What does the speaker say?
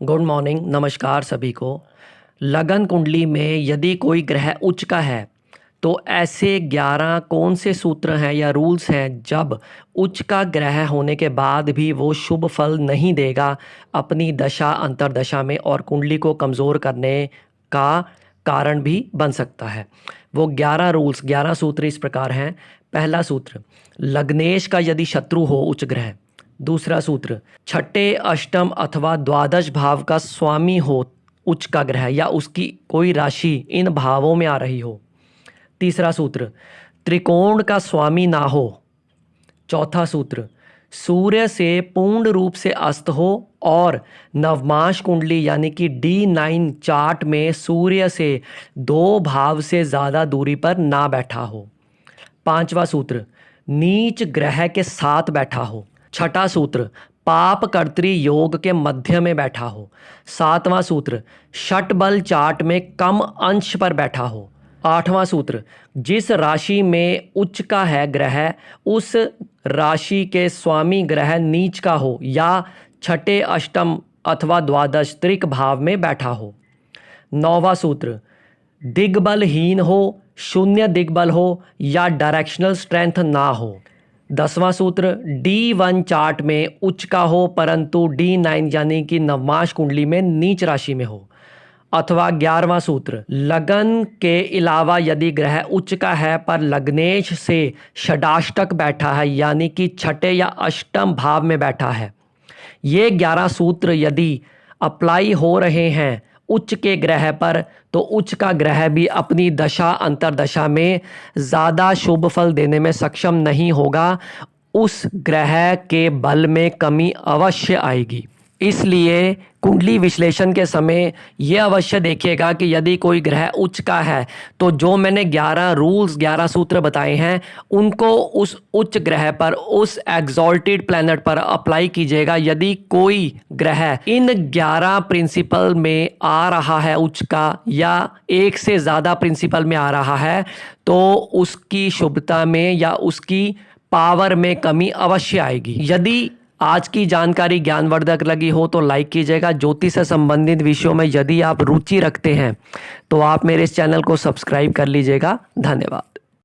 Good morning, नमस्कार सभी को। लगन कुंडली में यदि कोई ग्रह उच्च का है तो ऐसे 11 कौन से सूत्र हैं या रूल्स हैं जब उच्च का ग्रह होने के बाद भी वो शुभ फल नहीं देगा अपनी दशा अंतर्दशा में और कुंडली को कमज़ोर करने का कारण भी बन सकता है। वो 11 रूल्स 11 सूत्र इस प्रकार हैं। पहला सूत्र, लग्नेश का यदि शत्रु हो उच्च ग्रह। दूसरा सूत्र, छठे अष्टम अथवा द्वादश भाव का स्वामी हो उच्च का ग्रह या उसकी कोई राशि इन भावों में आ रही हो। तीसरा सूत्र, त्रिकोण का स्वामी ना हो। चौथा सूत्र, सूर्य से पूर्ण रूप से अस्त हो और नवमाश कुंडली यानी कि D9 चार्ट में सूर्य से 2 भाव से ज़्यादा दूरी पर ना बैठा हो। पांचवा सूत्र, नीच ग्रह के साथ बैठा हो। छठा सूत्र, पाप कर्तृ योग के मध्य में बैठा हो। सातवां सूत्र, षट बल चार्ट में कम अंश पर बैठा हो। आठवां सूत्र, जिस राशि में उच्च का है ग्रह उस राशि के स्वामी ग्रह नीच का हो या छठे अष्टम अथवा द्वादश त्रिक भाव में बैठा हो। नौवां सूत्र, दिग्बलहीन हो, शून्य दिग्बल हो या डायरेक्शनल स्ट्रेंथ ना हो। 10वां सूत्र, D1 चार्ट में उच्च का हो परंतु D9 यानी कि नवमाश कुंडली में नीच राशि में हो। अथवा 11वां सूत्र, लगन के अलावा यदि ग्रह उच्च का है पर लग्नेश से षडाष्टक बैठा है यानी कि छठे या अष्टम भाव में बैठा है। ये 11 सूत्र यदि अप्लाई हो रहे हैं उच्च के ग्रह पर तो उच्च का ग्रह भी अपनी दशा अंतर्दशा में ज़्यादा शुभ फल देने में सक्षम नहीं होगा। उस ग्रह के बल में कमी अवश्य आएगी। इसलिए कुंडली विश्लेषण के समय ये अवश्य देखिएगा कि यदि कोई ग्रह उच्च का है तो जो मैंने 11 रूल्स 11 सूत्र बताए हैं उनको उस उच्च ग्रह पर उस एग्जॉल्टेड प्लैनेट पर अप्लाई कीजिएगा। यदि कोई ग्रह इन 11 प्रिंसिपल में आ रहा है उच्च का या एक से ज़्यादा प्रिंसिपल में आ रहा है तो उसकी शुभता में या उसकी पावर में कमी अवश्य आएगी। यदि आज की जानकारी ज्ञानवर्धक लगी हो तो लाइक कीजिएगा। ज्योतिष से संबंधित विषयों में यदि आप रुचि रखते हैं तो आप मेरे इस चैनल को सब्सक्राइब कर लीजिएगा। धन्यवाद।